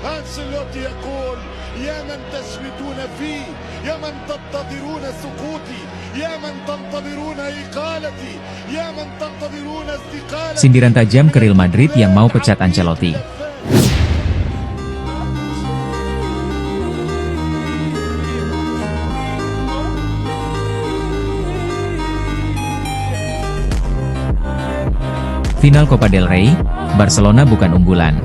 أنشيلوتي يقول يا من تشمتون فيه، يا من تنتظرون سقوطي، يا من تنتظرون إقالتي، يا من تنتظرون استقالتي. Sindiran tajam ke Real Madrid yang mau pecat Ancelotti. Final Copa del Rey, Barcelona bukan unggulan.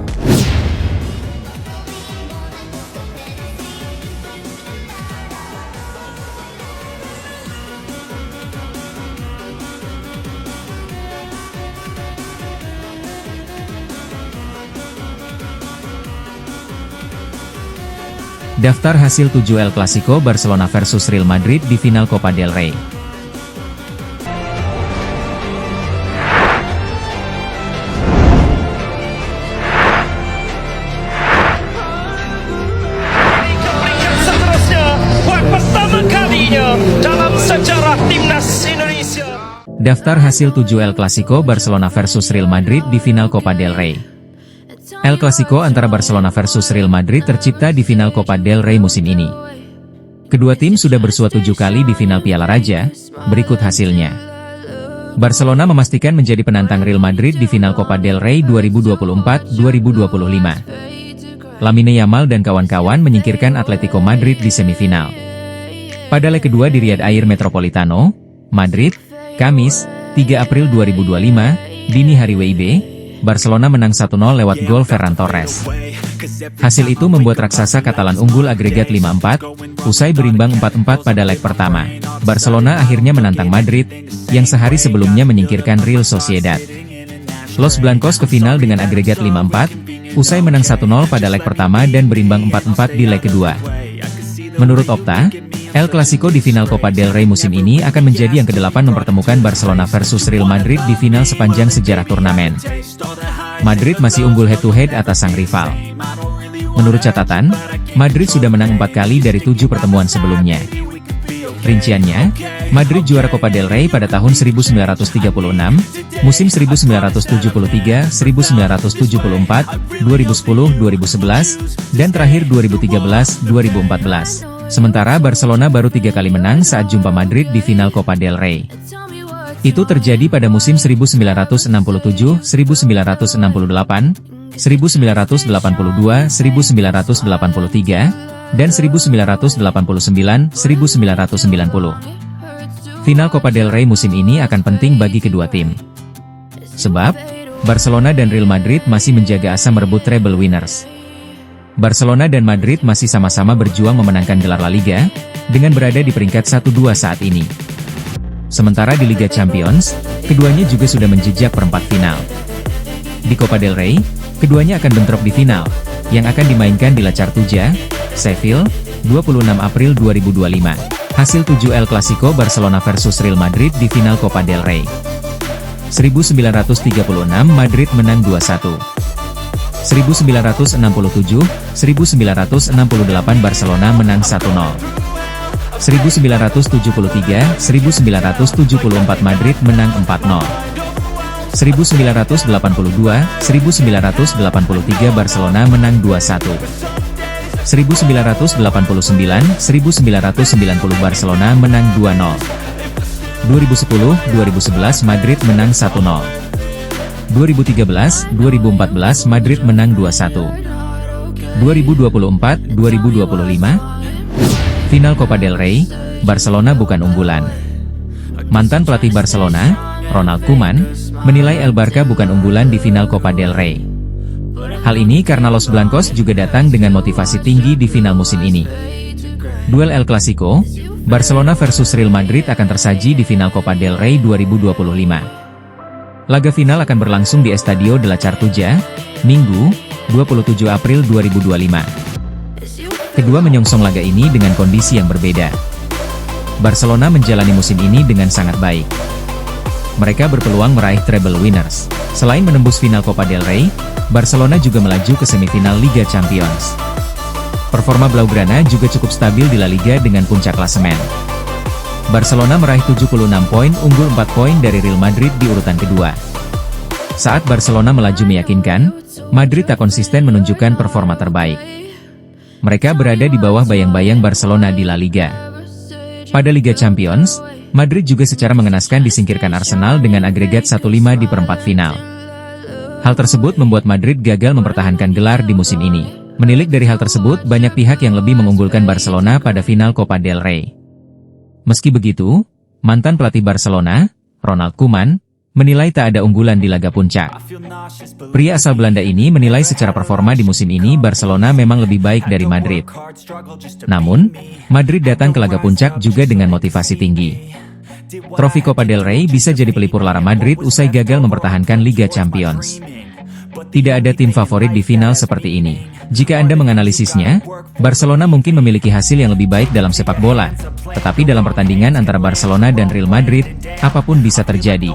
Daftar hasil 7 El Clasico Barcelona versus Real Madrid di final Copa del Rey. Daftar hasil 7 El Clasico Barcelona versus Real Madrid di final Copa del Rey. El Clasico antara Barcelona versus Real Madrid tercipta di final Copa del Rey musim ini. Kedua tim sudah bersua 7 kali di final Piala Raja, berikut hasilnya. Barcelona memastikan menjadi penantang Real Madrid di final Copa del Rey 2024-2025. Lamine Yamal dan kawan-kawan menyingkirkan Atletico Madrid di semifinal. Pada leg kedua di Riyadh Air Metropolitano, Madrid, Kamis, 3 April 2025, dini hari WIB, Barcelona menang 1-0 lewat gol Ferran Torres. Hasil itu membuat raksasa Katalan unggul agregat 5-4, usai berimbang 4-4 pada leg pertama. Barcelona akhirnya menantang Madrid, yang sehari sebelumnya menyingkirkan Real Sociedad. Los Blancos ke final dengan agregat 5-4, usai menang 1-0 pada leg pertama dan berimbang 4-4 di leg kedua. Menurut Opta, El Clasico di final Copa del Rey musim ini akan menjadi yang ke-8 mempertemukan Barcelona versus Real Madrid di final sepanjang sejarah turnamen. Madrid masih unggul head-to-head atas sang rival. Menurut catatan, Madrid sudah menang 4 kali dari 7 pertemuan sebelumnya. Rinciannya, Madrid juara Copa del Rey pada tahun 1936, musim 1973, 1974, 2010, 2011, dan terakhir 2013, 2014. Sementara Barcelona baru 3 kali menang saat jumpa Madrid di final Copa del Rey. Itu terjadi pada musim 1967, 1968, 1982, 1983, dan 1989, 1990. Final Copa del Rey musim ini akan penting bagi kedua tim. Sebab, Barcelona dan Real Madrid masih menjaga asa merebut treble winners. Barcelona dan Madrid masih sama-sama berjuang memenangkan gelar La Liga, dengan berada di peringkat 1-2 saat ini. Sementara di Liga Champions, keduanya juga sudah menjejak perempat final. Di Copa del Rey, keduanya akan bentrok di final, yang akan dimainkan di La Cartuja, Seville, 26 April 2025. Hasil 7 El Clasico Barcelona versus Real Madrid di final Copa del Rey. 1936 Madrid menang 2-1. 1967, 1968 Barcelona menang 1-0. 1973, 1974 Madrid menang 4-0. 1982, 1983 Barcelona menang 2-1. 1989, 1990 Barcelona menang 2-0. 2010, 2011 Madrid menang 1-0. 2013, 2014 Madrid menang 2-1. 2024, 2025 final Copa del Rey, Barcelona bukan unggulan. Mantan pelatih Barcelona, Ronald Koeman, menilai El Barca bukan unggulan di final Copa del Rey. Hal ini karena Los Blancos juga datang dengan motivasi tinggi di final musim ini. Duel El Clasico, Barcelona versus Real Madrid akan tersaji di final Copa del Rey 2025. Laga final akan berlangsung di Estadio de la Cartuja, Minggu, 27 April 2025. Kedua menyongsong laga ini dengan kondisi yang berbeda. Barcelona menjalani musim ini dengan sangat baik. Mereka berpeluang meraih treble winners. Selain menembus final Copa del Rey, Barcelona juga melaju ke semifinal Liga Champions. Performa Blaugrana juga cukup stabil di La Liga dengan puncak klasemen. Barcelona meraih 76 poin, unggul 4 poin dari Real Madrid di urutan kedua. Saat Barcelona melaju meyakinkan, Madrid tak konsisten menunjukkan performa terbaik. Mereka berada di bawah bayang-bayang Barcelona di La Liga. Pada Liga Champions, Madrid juga secara mengenaskan disingkirkan Arsenal dengan agregat 1-5 di perempat final. Hal tersebut membuat Madrid gagal mempertahankan gelar di musim ini. Menilik dari hal tersebut, banyak pihak yang lebih mengunggulkan Barcelona pada final Copa del Rey. Meski begitu, mantan pelatih Barcelona, Ronald Koeman, menilai tak ada unggulan di laga puncak. Pria asal Belanda ini menilai secara performa di musim ini Barcelona memang lebih baik dari Madrid. Namun, Madrid datang ke laga puncak juga dengan motivasi tinggi. Trofi Copa del Rey bisa jadi pelipur lara Madrid usai gagal mempertahankan Liga Champions. Tidak ada tim favorit di final seperti ini. Jika Anda menganalisisnya, Barcelona mungkin memiliki hasil yang lebih baik dalam sepak bola. Tetapi dalam pertandingan antara Barcelona dan Real Madrid, apapun bisa terjadi.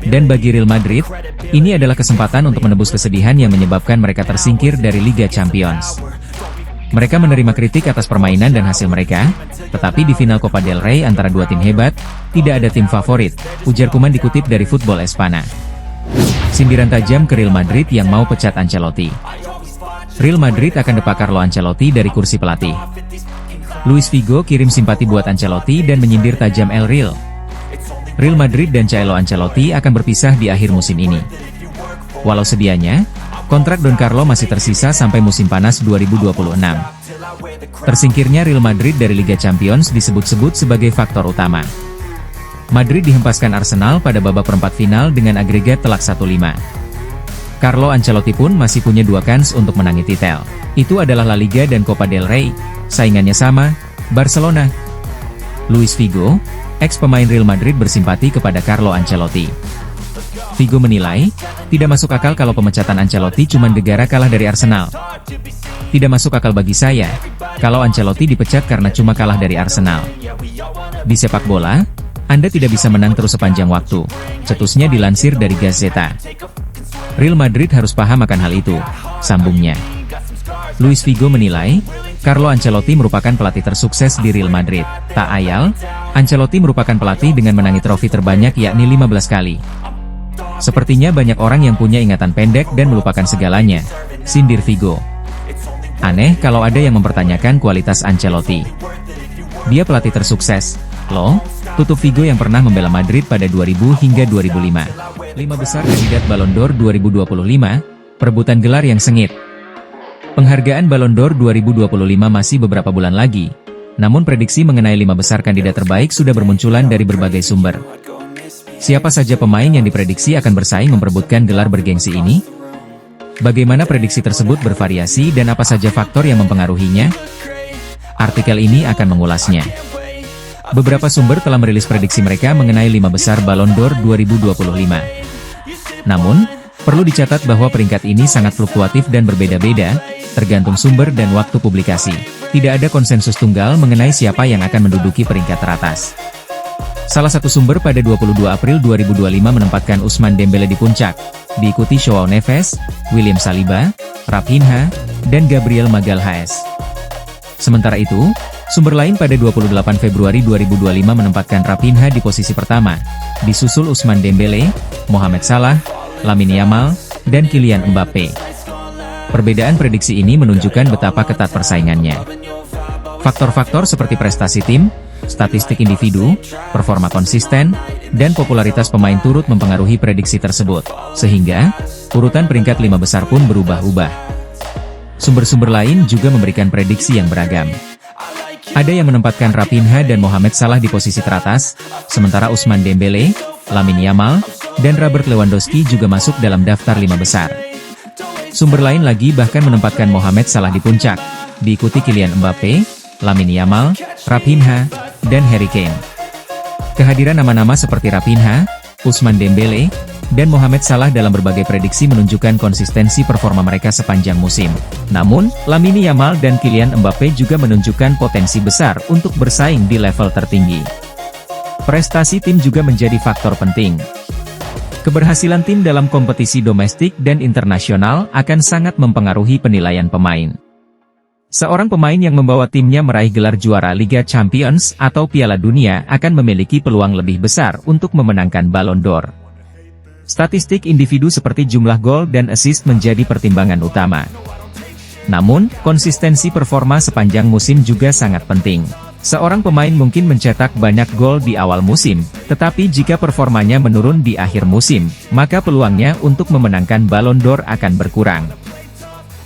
Dan bagi Real Madrid, ini adalah kesempatan untuk menebus kesedihan yang menyebabkan mereka tersingkir dari Liga Champions. Mereka menerima kritik atas permainan dan hasil mereka, tetapi di final Copa del Rey antara dua tim hebat, tidak ada tim favorit, ujar Koeman dikutip dari Football Espana. Sindiran tajam ke Real Madrid yang mau pecat Ancelotti. Real Madrid akan depak Carlo Ancelotti dari kursi pelatih. Luis Figo kirim simpati buat Ancelotti dan menyindir tajam El Real. Real Madrid dan Carlo Ancelotti akan berpisah di akhir musim ini. Walau sedianya, kontrak Don Carlo masih tersisa sampai musim panas 2026. Tersingkirnya Real Madrid dari Liga Champions disebut-sebut sebagai faktor utama. Madrid dihempaskan Arsenal pada babak perempat final dengan agregat telak 1-5. Carlo Ancelotti pun masih punya 2 kans untuk menangi titel. Itu adalah La Liga dan Copa del Rey, saingannya sama, Barcelona. Luis Figo, ex-pemain Real Madrid bersimpati kepada Carlo Ancelotti. Figo menilai, tidak masuk akal kalau pemecatan Ancelotti cuma gara-gara kalah dari Arsenal. Tidak masuk akal bagi saya, kalau Ancelotti dipecat karena cuma kalah dari Arsenal. Di sepak bola, Anda tidak bisa menang terus sepanjang waktu, cetusnya dilansir dari Gazeta. Real Madrid harus paham akan hal itu, sambungnya. Luis Figo menilai, Carlo Ancelotti merupakan pelatih tersukses di Real Madrid. Tak ayal, Ancelotti merupakan pelatih dengan menangi trofi terbanyak yakni 15 kali. Sepertinya banyak orang yang punya ingatan pendek dan melupakan segalanya, sindir Figo. Aneh kalau ada yang mempertanyakan kualitas Ancelotti. Dia pelatih tersukses, loh, tutup Figo yang pernah membela Madrid pada 2000 hingga 2005. 5 besar kandidat Ballon d'Or 2025, perebutan gelar yang sengit. Penghargaan Ballon d'Or 2025 masih beberapa bulan lagi, namun prediksi mengenai 5 besar kandidat terbaik sudah bermunculan dari berbagai sumber. Siapa saja pemain yang diprediksi akan bersaing memperebutkan gelar bergengsi ini? Bagaimana prediksi tersebut bervariasi dan apa saja faktor yang mempengaruhinya? Artikel ini akan mengulasnya. Beberapa sumber telah merilis prediksi mereka mengenai 5 besar Ballon d'Or 2025. Namun, perlu dicatat bahwa peringkat ini sangat fluktuatif dan berbeda-beda, tergantung sumber dan waktu publikasi. Tidak ada konsensus tunggal mengenai siapa yang akan menduduki peringkat teratas. Salah satu sumber pada 22 April 2025 menempatkan Ousmane Dembélé di puncak, diikuti Joao Neves, William Saliba, Raphinha, dan Gabriel Magalhaes. Sementara itu, sumber lain pada 28 Februari 2025 menempatkan Raphinha di posisi pertama, disusul Ousmane Dembélé, Mohamed Salah, Lamine Yamal, dan Kylian Mbappe. Perbedaan prediksi ini menunjukkan betapa ketat persaingannya. Faktor-faktor seperti prestasi tim, statistik individu, performa konsisten, dan popularitas pemain turut mempengaruhi prediksi tersebut, sehingga urutan peringkat 5 besar pun berubah-ubah. Sumber-sumber lain juga memberikan prediksi yang beragam. Ada yang menempatkan Raphinha dan Mohamed Salah di posisi teratas, sementara Ousmane Dembélé, Lamine Yamal, dan Robert Lewandowski juga masuk dalam daftar 5 besar. Sumber lain lagi bahkan menempatkan Mohamed Salah di puncak, diikuti Kylian Mbappe, Lamine Yamal, Raphinha, dan Harry Kane. Kehadiran nama-nama seperti Raphinha, Ousmane Dembélé, dan Mohamed Salah dalam berbagai prediksi menunjukkan konsistensi performa mereka sepanjang musim. Namun, Lamine Yamal dan Kylian Mbappe juga menunjukkan potensi besar untuk bersaing di level tertinggi. Prestasi tim juga menjadi faktor penting. Keberhasilan tim dalam kompetisi domestik dan internasional akan sangat mempengaruhi penilaian pemain. Seorang pemain yang membawa timnya meraih gelar juara Liga Champions atau Piala Dunia akan memiliki peluang lebih besar untuk memenangkan Ballon d'Or. Statistik individu seperti jumlah gol dan assist menjadi pertimbangan utama. Namun, konsistensi performa sepanjang musim juga sangat penting. Seorang pemain mungkin mencetak banyak gol di awal musim, tetapi jika performanya menurun di akhir musim, maka peluangnya untuk memenangkan Ballon d'Or akan berkurang.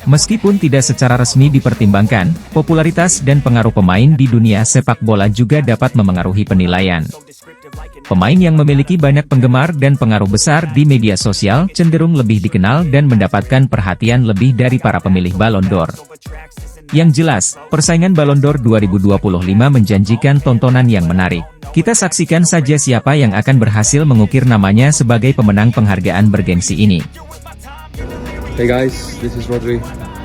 Meskipun tidak secara resmi dipertimbangkan, popularitas dan pengaruh pemain di dunia sepak bola juga dapat memengaruhi penilaian. Pemain yang memiliki banyak penggemar dan pengaruh besar di media sosial cenderung lebih dikenal dan mendapatkan perhatian lebih dari para pemilih Ballon d'Or. Yang jelas, persaingan Ballon d'Or 2025 menjanjikan tontonan yang menarik. Kita saksikan saja siapa yang akan berhasil mengukir namanya sebagai pemenang penghargaan bergengsi ini. Hey guys, this is Rodri,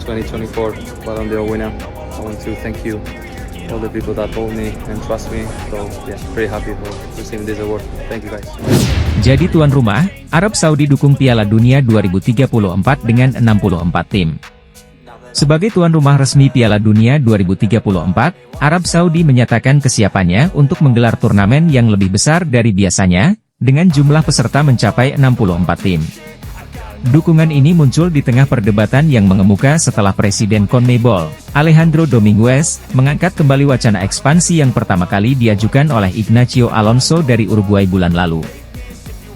2024 Ballon d'Or winner. I want to thank you, all the people that told me and trust me. So yeah, very happy for receiving this award. Thank you guys. Jadi tuan rumah, Arab Saudi dukung Piala Dunia 2034 dengan 64 tim. Sebagai tuan rumah resmi Piala Dunia 2034, Arab Saudi menyatakan kesiapannya untuk menggelar turnamen yang lebih besar dari biasanya, dengan jumlah peserta mencapai 64 tim. Dukungan ini muncul di tengah perdebatan yang mengemuka setelah Presiden CONMEBOL, Alejandro Dominguez, mengangkat kembali wacana ekspansi yang pertama kali diajukan oleh Ignacio Alonso dari Uruguay bulan lalu.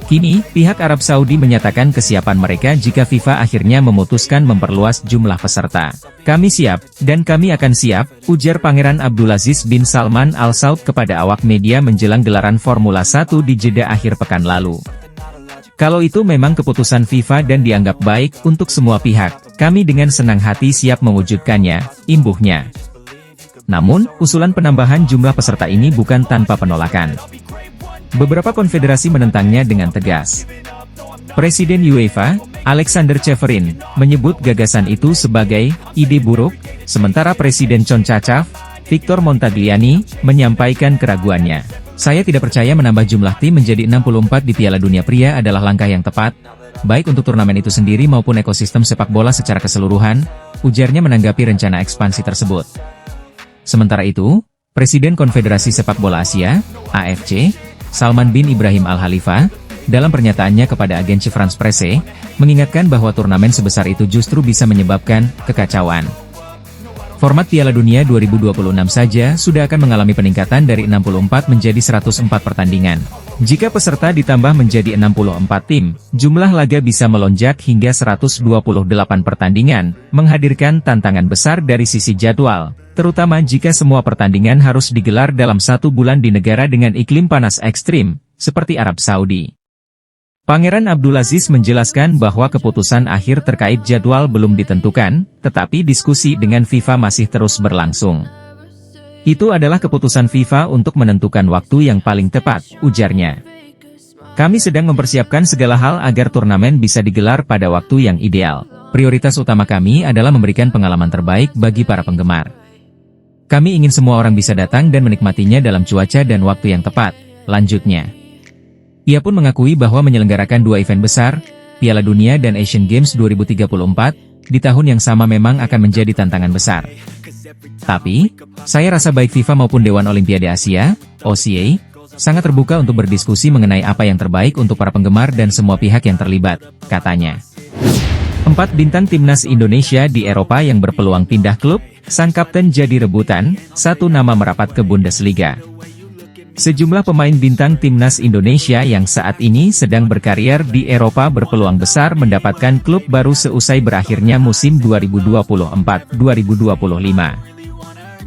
Kini, pihak Arab Saudi menyatakan kesiapan mereka jika FIFA akhirnya memutuskan memperluas jumlah peserta. Kami siap, dan kami akan siap, ujar Pangeran Abdulaziz bin Salman Al Saud kepada awak media menjelang gelaran Formula 1 di Jeddah akhir pekan lalu. Kalau itu memang keputusan FIFA dan dianggap baik untuk semua pihak, kami dengan senang hati siap mewujudkannya, imbuhnya. Namun, usulan penambahan jumlah peserta ini bukan tanpa penolakan. Beberapa konfederasi menentangnya dengan tegas. Presiden UEFA, Alexander Ceferin, menyebut gagasan itu sebagai ide buruk, sementara Presiden CONCACAF, Victor Montagliani, menyampaikan keraguannya. Saya tidak percaya menambah jumlah tim menjadi 64 di Piala Dunia Pria adalah langkah yang tepat, baik untuk turnamen itu sendiri maupun ekosistem sepak bola secara keseluruhan, ujarnya menanggapi rencana ekspansi tersebut. Sementara itu, Presiden Konfederasi Sepak Bola Asia, AFC, Salman bin Ibrahim Al-Khalifa, dalam pernyataannya kepada agensi France Presse, mengingatkan bahwa turnamen sebesar itu justru bisa menyebabkan kekacauan. Format Piala Dunia 2026 saja sudah akan mengalami peningkatan dari 64 menjadi 104 pertandingan. Jika peserta ditambah menjadi 64 tim, jumlah laga bisa melonjak hingga 128 pertandingan, menghadirkan tantangan besar dari sisi jadwal, terutama jika semua pertandingan harus digelar dalam 1 bulan di negara dengan iklim panas ekstrim, seperti Arab Saudi. Pangeran Abdulaziz menjelaskan bahwa keputusan akhir terkait jadwal belum ditentukan, tetapi diskusi dengan FIFA masih terus berlangsung. Itu adalah keputusan FIFA untuk menentukan waktu yang paling tepat, ujarnya. Kami sedang mempersiapkan segala hal agar turnamen bisa digelar pada waktu yang ideal. Prioritas utama kami adalah memberikan pengalaman terbaik bagi para penggemar. Kami ingin semua orang bisa datang dan menikmatinya dalam cuaca dan waktu yang tepat, lanjutnya. Ia pun mengakui bahwa menyelenggarakan 2 event besar, Piala Dunia dan Asian Games 2034, di tahun yang sama memang akan menjadi tantangan besar. Tapi, saya rasa baik FIFA maupun Dewan Olimpiade Asia, OCA, sangat terbuka untuk berdiskusi mengenai apa yang terbaik untuk para penggemar dan semua pihak yang terlibat, katanya. 4 bintang timnas Indonesia di Eropa yang berpeluang pindah klub, sang kapten jadi rebutan, 1 nama merapat ke Bundesliga. Sejumlah pemain bintang timnas Indonesia yang saat ini sedang berkarier di Eropa berpeluang besar mendapatkan klub baru seusai berakhirnya musim 2024-2025.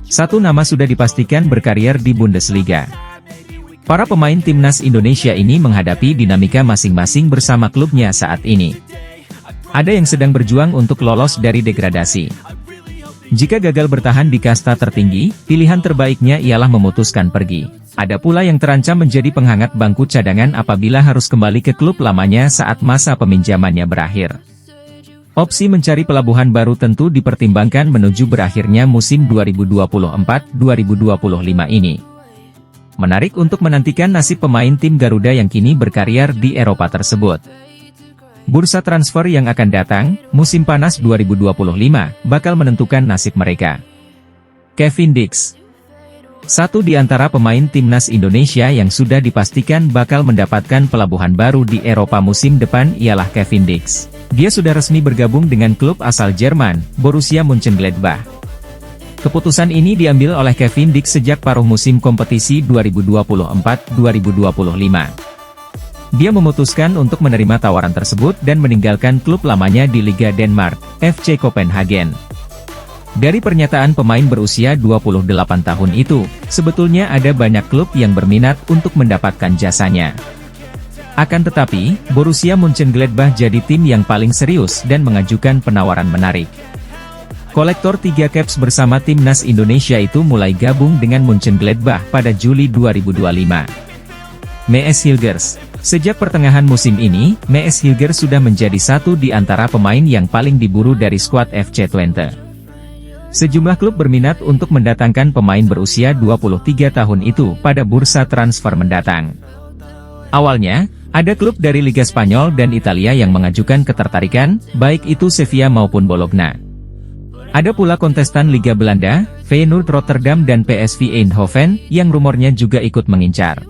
1 nama sudah dipastikan berkarier di Bundesliga. Para pemain timnas Indonesia ini menghadapi dinamika masing-masing bersama klubnya saat ini. Ada yang sedang berjuang untuk lolos dari degradasi. Jika gagal bertahan di kasta tertinggi, pilihan terbaiknya ialah memutuskan pergi. Ada pula yang terancam menjadi penghangat bangku cadangan apabila harus kembali ke klub lamanya saat masa peminjamannya berakhir. Opsi mencari pelabuhan baru tentu dipertimbangkan menuju berakhirnya musim 2024-2025 ini. Menarik untuk menantikan nasib pemain tim Garuda yang kini berkarier di Eropa tersebut. Bursa transfer yang akan datang, musim panas 2025, bakal menentukan nasib mereka. Kevin Dix. Satu di antara pemain timnas Indonesia yang sudah dipastikan bakal mendapatkan pelabuhan baru di Eropa musim depan ialah Kevin Dix. Dia sudah resmi bergabung dengan klub asal Jerman, Borussia Mönchengladbach. Keputusan ini diambil oleh Kevin Dix sejak paruh musim kompetisi 2024-2025. Dia memutuskan untuk menerima tawaran tersebut dan meninggalkan klub lamanya di Liga Denmark, FC Copenhagen. Dari pernyataan pemain berusia 28 tahun itu, sebetulnya ada banyak klub yang berminat untuk mendapatkan jasanya. Akan tetapi, Borussia Mönchengladbach jadi tim yang paling serius dan mengajukan penawaran menarik. Kolektor 3 caps bersama timnas Indonesia itu mulai gabung dengan Mönchengladbach pada Juli 2025. Mees Hilgers. Sejak pertengahan musim ini, Mees Hilgers sudah menjadi satu di antara pemain yang paling diburu dari skuad FC Twente. Sejumlah klub berminat untuk mendatangkan pemain berusia 23 tahun itu pada bursa transfer mendatang. Awalnya, ada klub dari Liga Spanyol dan Italia yang mengajukan ketertarikan, baik itu Sevilla maupun Bologna. Ada pula kontestan Liga Belanda, Feyenoord Rotterdam dan PSV Eindhoven, yang rumornya juga ikut mengincar.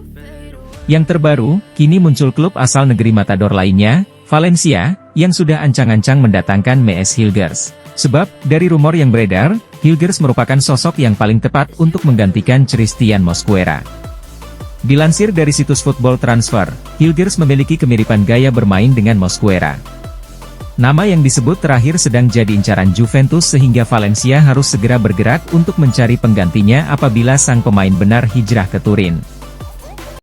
Yang terbaru, kini muncul klub asal negeri Matador lainnya, Valencia, yang sudah ancang-ancang mendatangkan Mees Hilgers. Sebab, dari rumor yang beredar, Hilgers merupakan sosok yang paling tepat untuk menggantikan Christian Mosquera. Dilansir dari situs Football Transfer, Hilgers memiliki kemiripan gaya bermain dengan Mosquera. Nama yang disebut terakhir sedang jadi incaran Juventus sehingga Valencia harus segera bergerak untuk mencari penggantinya apabila sang pemain benar hijrah ke Turin.